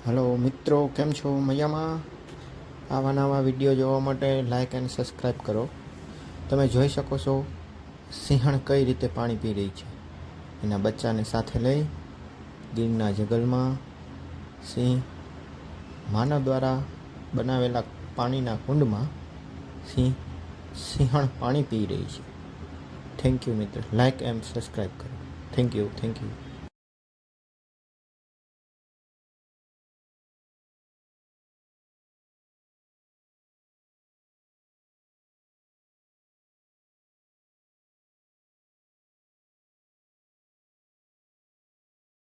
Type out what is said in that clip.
Hello मित्रों, केम छो? मजामां? आवा नवा विडियो जोवा माटे लाइक एंड सब्सक्राइब करो। तमे जोई शको छो सिंहण कई रीते पाणी पी रही छे। एना बच्चाने साथे लई गीરના જંગલમાં સિંહ માનવ દ્વારા બનાવેલા પાણીના કુંડમાં સિંહણ પાણી પી રહી છે। થેન્ક યુ મિત્ર, લાઇક એન્ડ સબસ્ક્રાઈબ કરો। Thank you.